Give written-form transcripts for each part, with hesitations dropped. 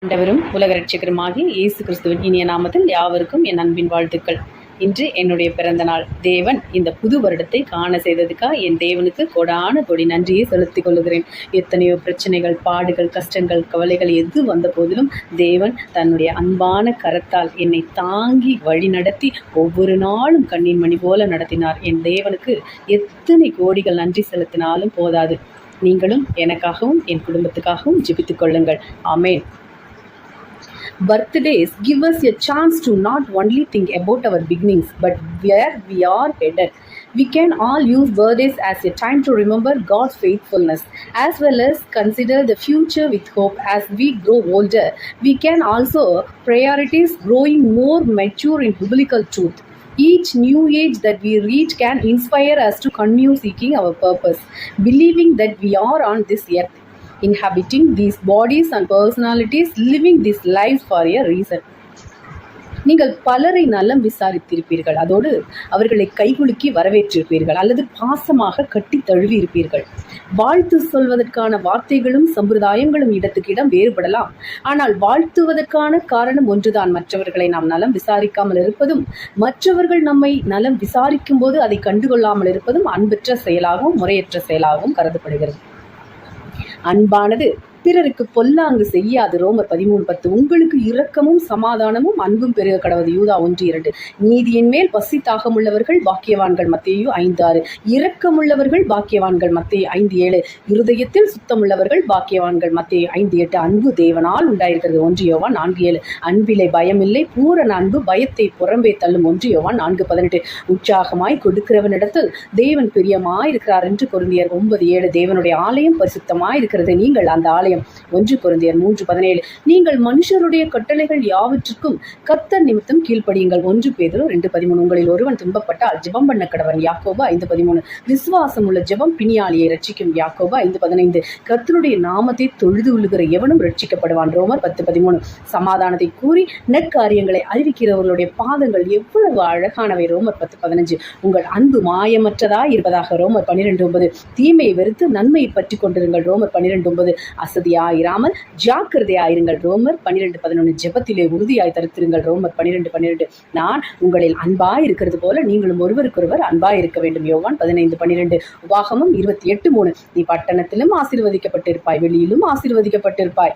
ஆண்டவரும் உலக ரட்சகருமாகிய இயேசு கிறிஸ்துவின் இனிய நாமத்தில் யாவருக்கும் என் அன்பின் வாழ்த்துக்கள். இன்று என்னுடைய பிறந்த நாள். தேவன் இந்த புது வருடத்தை காண செய்ததுக்காக என் தேவனுக்கு கொடான கொடி நன்றியை செலுத்திக் கொள்கிறேன். எத்தனையோ பிரச்சனைகள், பாடுகள், கஷ்டங்கள், கவலைகள் எது வந்த போதிலும் தேவன் தன்னுடைய அன்பான கரத்தால் என்னை தாங்கி வழி நடத்தி ஒவ்வொரு நாளும் கண்ணின் மணி போல நடத்தினார். என் தேவனுக்கு எத்தனை கோடிகள் நன்றி செலுத்தினாலும் போதாது. நீங்களும் எனக்காகவும் என் குடும்பத்துக்காகவும் ஜெபித்துக் கொள்ளுங்கள். ஆமென். Birthdays give us a chance to not only think about our beginnings, but where we are headed. We can all use birthdays as a time to remember God's faithfulness, as well as consider the future with hope. As we grow older, we can also prioritize growing more mature in biblical truth. Each new age that we reach can inspire us to continue seeking our purpose, believing that we are on this earth, inhabiting these bodies and personalities, living this life for a reason. நீங்கள் பலரை நலம் விசாரித்திருப்பீர்கள். அதோடு அவர்களை கைகுலுக்கி வரவேற்றிருப்பீர்கள் அல்லது பாசமாக கட்டி தழுவி இருப்பீர்கள். வாழ்த்து சொல்வதற்கான வார்த்தைகளும் சம்பிரதாயங்களும் இடத்துக்கு இடம் வேறுபடலாம். ஆனால் வாழ்த்துவதற்கான காரணம் ஒன்றுதான். மற்றவர்களை நாம் நலம் விசாரிக்காமல் இருப்பதும், மற்றவர்கள் நம்மை நலம் விசாரிக்கும் போது அதை கண்டுகொள்ளாமல் இருப்பதும் அன்பற்ற செயலாகவும் முறையற்ற செயலாகவும் கருதப்படுகிறது. அன்பானது பிறருக்கு பொல்லாங்கு செய்யாது. ரோமர் 13:10. உங்களுக்கு இரக்கமும் சமாதானமும் அன்பும் பெருக கடவது. யூதா 1:2. நீதியின் மேல் பசி தாகமுள்ளவர்கள் பாக்கியவான்கள். மத்தேயு 5:6. இரக்கமுள்ளவர்கள் பாக்கியவான்கள். மத்தேயு 5:7. இருதயத்தில் சுத்தமுள்ளவர்கள் பாக்கியவான்கள். மத்தேயு 5:8. அன்பு தேவனால் உண்டாயிருக்கிறது. 1 யோவான் 4:7. அன்பிலே பயமில்லை, பூரண அன்பு பயத்தை புறம்பே தள்ளும். 1 யோவான் 4:18. உற்சாகமாய் கொடுக்கிறவனிடத்தில் தேவன் பிரியமாயிருக்கிறார் என்று கொரிந்தியர் 9:7. தேவனுடைய ஆலயம் பரிசுத்தமாயிருக்கிறது, நீங்கள் அந்த ஆலயம். 1 கொரிந்தியர் 3:17. நீங்கள் மனுஷருடைய கட்டளைகள் யாவற்றுக்கும் கர்த்தர் நிமித்தம் கீழ்ப்படியுங்கள். 1 பேதுரு 2:13. உங்களில் ஒருவன் துன்பப்பட்டால் ஜெபம் பண்ண கடவன். யாக்கோபு 5:13. விசுவாசம் உள்ள ஜெபம் பிணியாளியை ரட்சிக்கும். யாக்கோபு 5:15. கர்த்தருடைய நாமத்தை தொழுது கொள்ளுகிற எவனும் ரட்சிக்கப்படுவான். ரோமர் 10:13. சமாதானத்தை கூறி நற்காரியங்களை அறிவிக்கிறவர்களுடைய பாதங்கள் எவ்வளவு அழகானவை. ரோமர் 10:15. உங்கள் அன்பு மாயமற்றதாய் இருப்பதாக. ரோமர் 12:9. தீமையை வெறுத்து நன்மையை பற்றி கொண்டிருங்கள். ரோமர் 12:9. அசதியாயிராமல் ஜாக்கிரதையாயிருங்கள். ரோமர் 12:11. ஜெபத்திலே உறுதியாய் தரித்திருங்கள். ரோமர் 12:12. நான் உங்களில் அன்பாய் இருக்கிறது போல நீங்களும் ஒருவருக்கொருவர் அன்பாய் இருக்க வேண்டும். யோவான் 15:12. உபாகமம் 28:3. நீ பட்டணத்திலும் ஆசீர்வதிக்கப்பட்டிருப்பாய், வெளியிலும் ஆசீர்வதிக்கப்பட்டிருப்பாய்.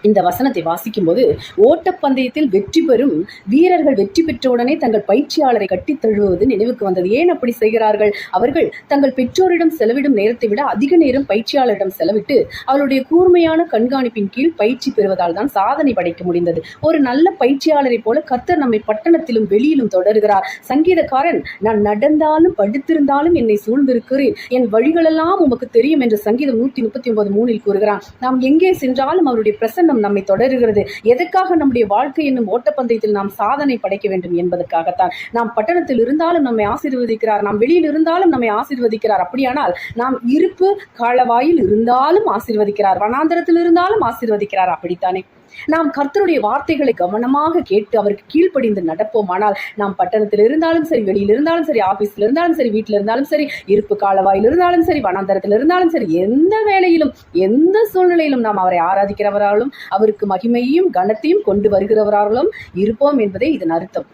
இந்த வசனத்தை வாசிக்கும் போது ஓட்டப்பந்தயத்தில் வெற்றி பெறும் வீரர்கள் வெற்றி பெற்றவுடனே தங்கள் பயிற்சியாளரை கட்டி தழுவுவது நினைவுக்கு வந்தது. ஏன் அப்படி செய்கிறார்கள்? அவர்கள் தங்கள் பெற்றோரிடம் செலவிடும் நேரத்தை விட அதிக நேரம் பயிற்சியாளரிடம் செலவிட்டு அவருடைய கூர்மையான கண்காணிப்பின் கீழ் பயிற்சி பெறுவதால் தான் சாதனை படைக்க முடிந்தது. ஒரு நல்ல பயிற்சியாளரை போல கர்த்தர் நம்மை பட்டணத்திலும் வெளியிலும் தொடர்கிறார். சங்கீதக்காரன், நான் நடந்தாலும் படுத்திருந்தாலும் என்னை சூழ்ந்திருக்கிறேன், என் வழிகளெல்லாம் உமக்கு தெரியும் என்று சங்கீதம் 139:3 கூறுகிறான். நாம் எங்கே சென்றாலும் அவருடைய பிரசன்னம் நம்மை தொடர்கிறது. எதற்காக? நம்முடைய வாழ்க்கை என்னும் ஓட்டப்பந்தயத்தில் நாம் சாதனை படைக்க வேண்டும் என்பதற்காகத்தான். நாம் பட்டணத்தில் இருந்தாலும் நம்மை ஆசீர்வதிக்கிறார், நாம் வெளியில் இருந்தாலும் நம்மை ஆசீர்வதிக்கிறார். அப்படியானால் நாம் இருப்பு காலவாயில் இருந்தாலும் ஆசீர்வதிக்கிறார், வனாந்தரத்தில் இருந்தாலும் ஆசீர்வதிக்கிறார். அப்படித்தானே? நாம் கர்த்தருடைய வார்த்தைகளை கவனமாக கேட்டு அவருக்கு கீழ்ப்படிந்து நடப்போமானால் நாம் பட்டணத்தில் இருந்தாலும் சரி, வெளியில் இருந்தாலும் சரி, ஆபீஸ்ல இருந்தாலும் சரி, வீட்டில் இருந்தாலும் சரி, இருப்பு காலவாயில் இருந்தாலும் சரி, வனாந்தரத்தில் இருந்தாலும் சரி, எந்த வேளையிலும் எந்த சூழ்நிலையிலும் நாம் அவரை ஆராதிக்கிறவராலும் அவருக்கு மகிமையும் கனத்தையும் கொண்டு வருகிறவராலும் இருப்போம் என்பதே இதன் அர்த்தம்.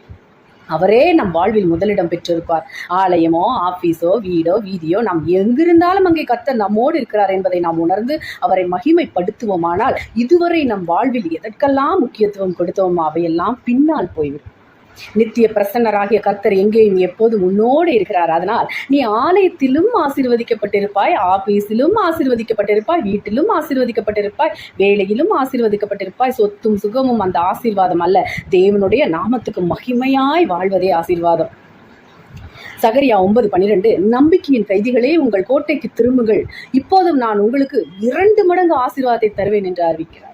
அவரே நம் வாழ்வில் முதலிடம் பெற்றிருப்பார். ஆலயமோ, ஆபீஸோ, வீடோ, வீதியோ, நாம் எங்கிருந்தாலும் அங்கே கர்த்தர் நம்மோடு இருக்கிறார் என்பதை நாம் உணர்ந்து அவரை மகிமைப்படுத்துவோமானால் இதுவரை நம் வாழ்வில் எதற்கெல்லாம் முக்கியத்துவம் கொடுத்தோமோ அவையெல்லாம் பின்னால் போய்விடும். நித்திய பிரசன்னராகிய கர்த்தர் எங்கேயும் எப்போதும் உன்னோடு இருக்கிறார். அதனால் நீ ஆலயத்திலும் ஆசீர்வதிக்கப்பட்டிருப்பாய், ஆபீஸிலும் ஆசீர்வதிக்கப்பட்டிருப்பாய், வீட்டிலும் ஆசீர்வதிக்கப்பட்டிருப்பாய், வேலையிலும் ஆசீர்வதிக்கப்பட்டிருப்பாய். சொத்தும் சுகமும் அந்த ஆசீர்வாதம் அல்ல, தேவனுடைய நாமத்துக்கு மகிமையாய் வாழ்வதே ஆசீர்வாதம். சகரியா 9:12. நம்பிக்கையின் கைதிகளே, உங்கள் கோட்டைக்கு திரும்புங்கள், இப்போதும் நான் உங்களுக்கு 2 மடங்கு ஆசீர்வாதத்தை தருவேன் என்று அறிவிக்கிறார்.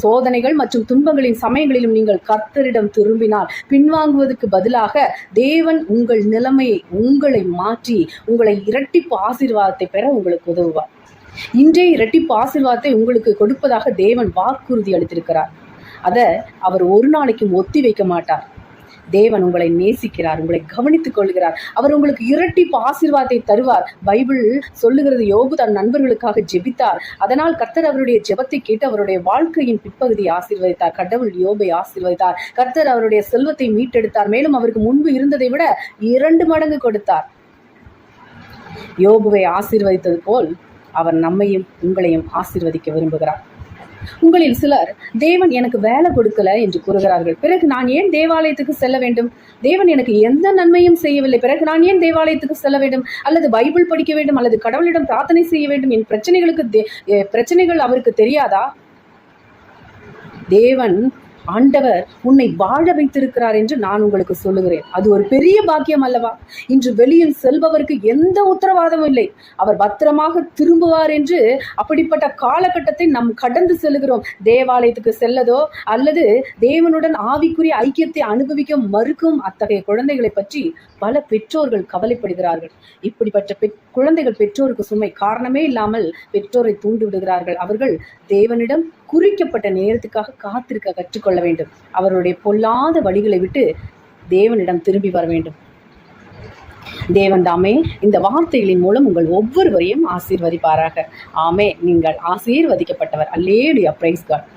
சோதனைகள் மற்றும் துன்பங்களின் சமயங்களிலும் நீங்கள் கர்த்தரிடம் திரும்பினால் பின்வாங்குவதற்கு பதிலாக தேவன் உங்கள் நிலைமையை உங்களை மாற்றி உங்களை இரட்டிப்பு ஆசீர்வாதத்தை பெற உங்களுக்கு உதவுவார். இன்றைய இரட்டிப்பு ஆசீர்வாதத்தை உங்களுக்கு கொடுப்பதாக தேவன் வாக்குறுதி அளித்திருக்கிறார். அதை அவர் ஒரு நாளைக்கும் ஒத்தி வைக்க மாட்டார். தேவன் உங்களை நேசிக்கிறார், உங்களை கவனித்துக் கொள்கிறார். அவர் உங்களுக்கு இரட்டிப்பு ஆசீர்வாதத்தை தருவார். பைபிள் சொல்லுகிறது, யோபு தன் நண்பர்களுக்காக ஜெபித்தார். அதனால் கர்த்தர் அவருடைய ஜெபத்தை கேட்டு அவருடைய வாழ்க்கையின் பிற்பகுதியை ஆசீர்வதித்தார். கடவுள் யோபை ஆசீர்வதித்தார். கர்த்தர் அவருடைய செல்வத்தை மீட்டெடுத்தார். மேலும் அவருக்கு முன்பு இருந்ததை விட 2 மடங்கு கொடுத்தார். யோபுவை ஆசீர்வதித்தது போல் அவர் நம்மையும் உங்களையும் ஆசீர்வதிக்க விரும்புகிறார். உங்களில் சிலர், தேவன் எனக்கு வேலை கொடுக்கல என்று கூறுகிறார்கள். பிறகு நான் ஏன் தேவாலயத்துக்கு செல்ல வேண்டும்? தேவன் எனக்கு எந்த நன்மையும் செய்யவில்லை, பிறகு நான் ஏன் தேவாலயத்துக்கு செல்ல வேண்டும், அல்லது பைபிள் படிக்க வேண்டும், அல்லது கடவுளிடம் பிரார்த்தனை செய்ய வேண்டும்? என் பிரச்சனைகள் அவருக்கு தெரியாதா? தேவன் ஆண்டவர் உன்னை வாழ வைத்திருக்கிறார் என்று நான் உங்களுக்கு சொல்லுகிறேன். அது ஒரு பெரிய பாக்கியம் அல்லவா? இன்று வெளியில் செல்பவருக்கு எந்த உத்தரவாதமும் இல்லை, அவர் பத்திரமாக திரும்புவார் என்று. அப்படிப்பட்ட காலகட்டத்தை நாம் கடந்து செல்கிறோம். தேவாலயத்துக்கு செல்லதோ அல்லது தேவனுடன் ஆவிக்குரிய ஐக்கியத்தை அனுபவிக்க மறுக்கும் அத்தகைய குழந்தைகளை பற்றி பல பெற்றோர்கள் கவலைப்படுகிறார்கள். இப்படிப்பட்ட குழந்தைகள் பெற்றோருக்கு சுமை. காரணமே இல்லாமல் பெற்றோரை தூண்டி விடுகிறார்கள். அவர்கள் தேவனிடம் குறிக்கப்பட்ட நேரத்துக்காக காத்திருக்க கற்றுக்கொள்ள வேண்டும். அவருடைய பொல்லாத வழிகளை விட்டு தேவனிடம் திரும்பி வர வேண்டும். தேவன் தாமே இந்த வார்த்தைகளின் மூலம் உங்கள் ஒவ்வொருவரையும் ஆசீர்வதிப்பாராக. ஆமே. நீங்கள் ஆசீர்வதிக்கப்பட்டவர். அல்லேலூயா. Price God.